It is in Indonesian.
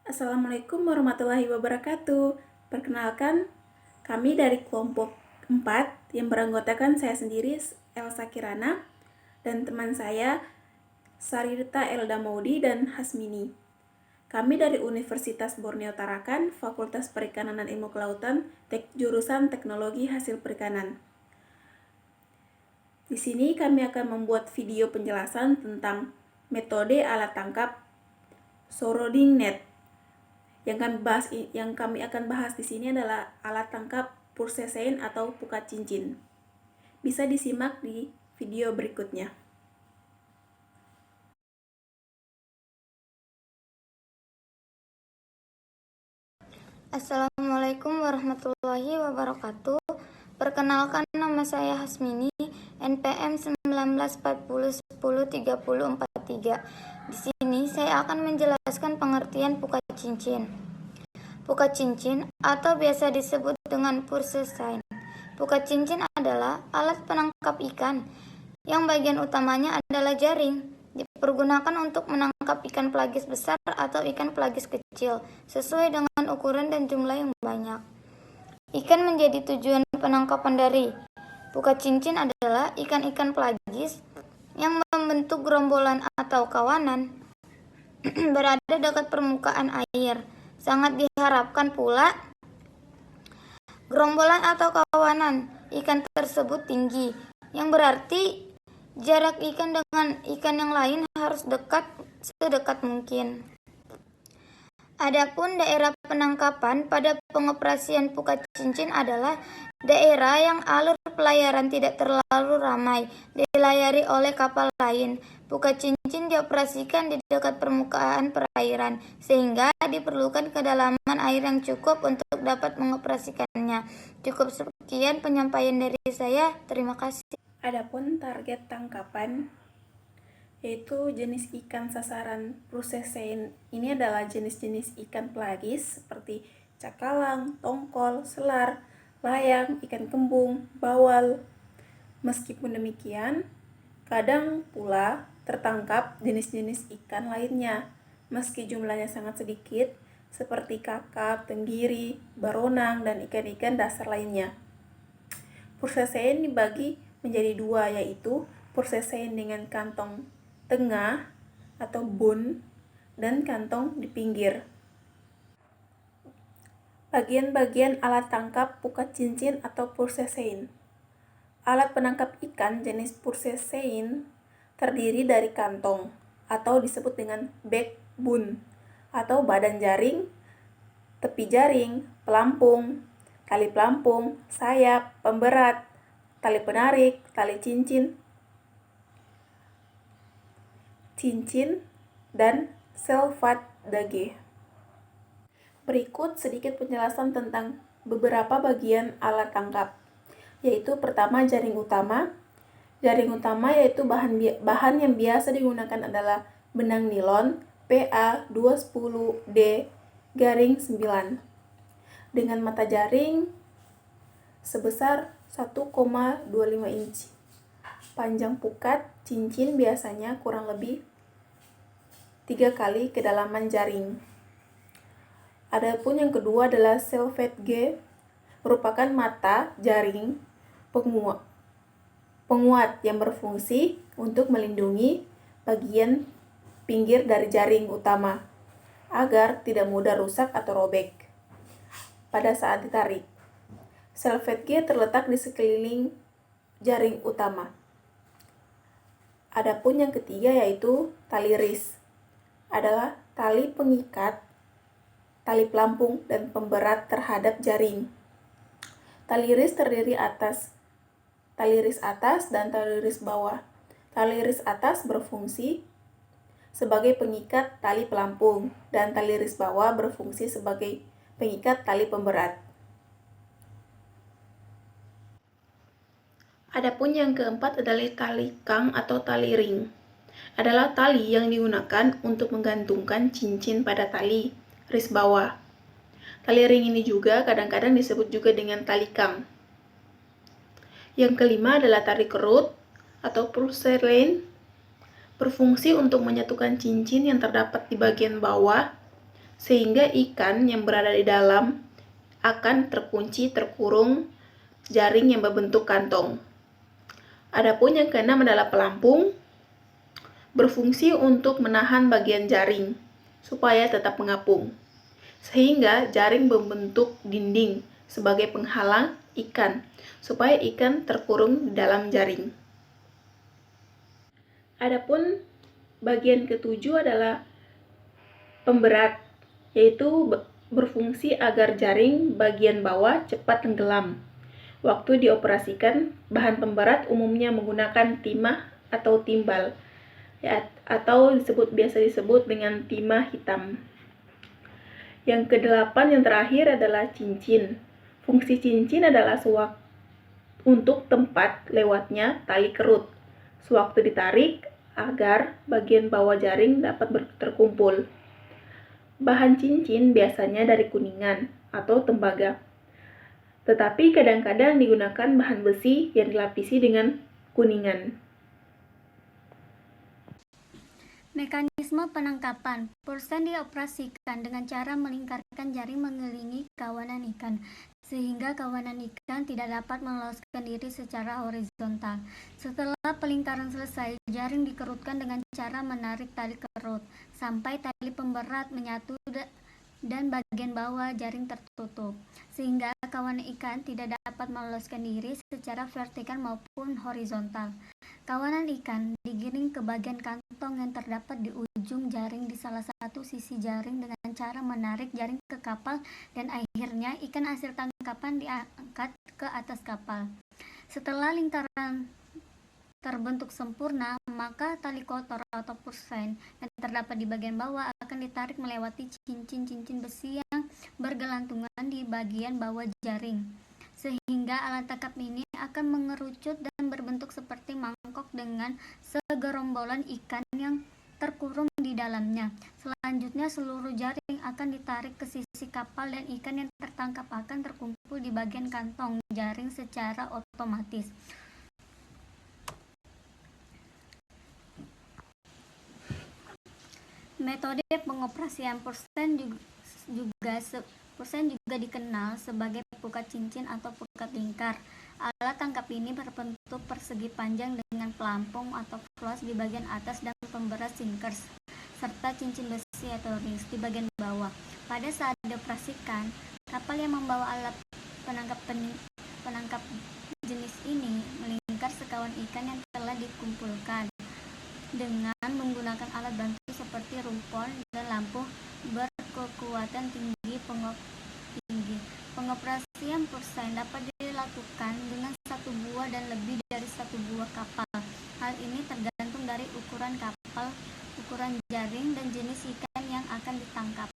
Assalamualaikum warahmatullahi wabarakatuh. Perkenalkan, kami dari kelompok 4 yang beranggotakan saya sendiri, Elsa Kirana, dan teman saya, Sarirta Elda Maudi dan Hasmini. Kami dari Universitas Borneo Tarakan, Fakultas Perikanan dan Ilmu Kelautan, jurusan Teknologi Hasil Perikanan. Di sini kami akan membuat video penjelasan tentang metode alat tangkap soroding net. Yang kami akan bahas di sini adalah alat tangkap pursesein atau pukat cincin. Bisa disimak di video berikutnya. Assalamualaikum warahmatullahi wabarakatuh. Perkenalkan, nama saya Hasmini, NPM 1940103043. Di sini saya akan menjelaskan pengertian pukat cincin. Pukat cincin atau biasa disebut dengan pursesein. Pukat cincin adalah alat penangkap ikan yang bagian utamanya adalah jaring. Dipergunakan untuk menangkap ikan pelagis besar atau ikan pelagis kecil sesuai dengan ukuran dan jumlah yang banyak. Ikan menjadi tujuan penangkapan dari pukat cincin adalah ikan-ikan pelagis yang membentuk gerombolan atau kawanan berada dekat permukaan air. Sangat diharapkan pula gerombolan atau kawanan ikan tersebut tinggi, yang berarti jarak ikan dengan ikan yang lain harus sedekat mungkin. Adapun daerah penangkapan pada pengoperasian pukat cincin adalah daerah yang alur pelayaran tidak terlalu ramai dilayari oleh kapal lain. Pukat cincin dioperasikan di dekat permukaan perairan, sehingga diperlukan kedalaman air yang cukup untuk dapat mengoperasikannya. Cukup sekian penyampaian dari saya. Terima kasih. Adapun target tangkapan yaitu jenis ikan sasaran pursesein ini adalah jenis-jenis ikan pelagis seperti cakalang, tongkol, selar, layang, ikan kembung, bawal. Meskipun demikian, kadang pula tertangkap jenis-jenis ikan lainnya meski jumlahnya sangat sedikit seperti kakap, tenggiri, baronang, dan ikan-ikan dasar lainnya. Pursesein dibagi menjadi dua, yaitu pursesein dengan kantong tengah atau bun dan kantong di pinggir. Bagian-bagian alat tangkap pukat cincin atau pursesein. Alat penangkap ikan jenis pursesein terdiri dari kantong atau disebut dengan backbone atau badan jaring, tepi jaring, pelampung, tali pelampung, sayap, pemberat, tali penarik, tali cincin, dan selvat dage. Berikut sedikit penjelasan tentang beberapa bagian alat tangkap, yaitu pertama jaring utama. Jaring utama yaitu bahan yang biasa digunakan adalah benang nilon PA210D-9 dengan mata jaring sebesar 1,25 inci. Panjang pukat cincin biasanya kurang lebih 3 kali kedalaman jaring. Adapun yang kedua adalah selvat G, merupakan mata jaring penguat yang berfungsi untuk melindungi bagian pinggir dari jaring utama agar tidak mudah rusak atau robek pada saat ditarik. Selvat G terletak di sekeliling jaring utama. Adapun yang ketiga yaitu tali ris, adalah tali pengikat, tali pelampung, dan pemberat terhadap jaring. Tali ris terdiri atas tali ris atas dan tali ris bawah. Tali ris atas berfungsi sebagai pengikat tali pelampung dan tali ris bawah berfungsi sebagai pengikat tali pemberat. Adapun yang keempat adalah tali kang atau tali ring. Adalah tali yang digunakan untuk menggantungkan cincin pada tali ris bawah. Tali ring ini juga kadang-kadang disebut juga dengan tali kang. Yang kelima adalah tali kerut atau pursesein, berfungsi untuk menyatukan cincin yang terdapat di bagian bawah sehingga ikan yang berada di dalam akan terkunci terkurung jaring yang berbentuk kantong. Adapun yang keenam adalah pelampung, berfungsi untuk menahan bagian jaring supaya tetap mengapung, sehingga jaring membentuk dinding sebagai penghalang ikan supaya ikan terkurung di dalam jaring. Adapun bagian ketujuh adalah pemberat, yaitu berfungsi agar jaring bagian bawah cepat tenggelam. Waktu dioperasikan, bahan pemberat umumnya menggunakan timah atau timbal, atau biasa disebut dengan timah hitam. Yang kedelapan, yang terakhir adalah cincin. Fungsi cincin adalah untuk tempat lewatnya tali kerut sewaktu ditarik agar bagian bawah jaring dapat terkumpul. Bahan cincin biasanya dari kuningan atau tembaga, tetapi kadang-kadang digunakan bahan besi yang dilapisi dengan kuningan. Mekanisme penangkapan. Pursen dioperasikan dengan cara melingkarkan jaring mengelilingi kawanan ikan, sehingga kawanan ikan tidak dapat meloloskan diri secara horizontal. Setelah pelingkaran selesai, jaring dikerutkan dengan cara menarik tali kerut sampai tali pemberat menyatu dan bagian bawah jaring tertutup, sehingga kawanan ikan tidak dapat meloloskan diri secara vertikal maupun horizontal. Kawanan ikan digiring ke bagian kantong yang terdapat di ujung jaring di salah satu sisi jaring dengan cara menarik jaring ke kapal, dan akhirnya ikan hasil tangkapan diangkat ke atas kapal. Setelah lingkaran terbentuk sempurna, maka tali kotor atau pursen yang terdapat di bagian bawah akan ditarik melewati cincin-cincin besi yang bergelantungan di bagian bawah jaring, sehingga alat tangkap ini akan mengerucut dan berbentuk seperti mangkok dengan segerombolan ikan yang terkurung di dalamnya. Selanjutnya, seluruh jaring akan ditarik ke sisi kapal dan ikan yang tertangkap akan terkumpul di bagian kantong jaring secara otomatis. Metode pengoperasian pursen juga dikenal sebagai pukat cincin atau pukat lingkar. Alat tangkap ini berbentuk persegi panjang dengan pelampung atau flos di bagian atas dan pemberat sinkers, serta cincin besi atau rings di bagian bawah. Pada saat dioperasikan, kapal yang membawa alat penangkap jenis ini melingkar sekawan ikan yang telah dikumpulkan dengan menggunakan alat bantu seperti rumpon dan lampu berkekuatan tinggi. Pengoperasian pursen dapat dilakukan dengan satu buah dan lebih dari satu buah kapal. Hal ini tergantung dari ukuran kapal, ukuran jaring, dan jenis ikan yang akan ditangkap.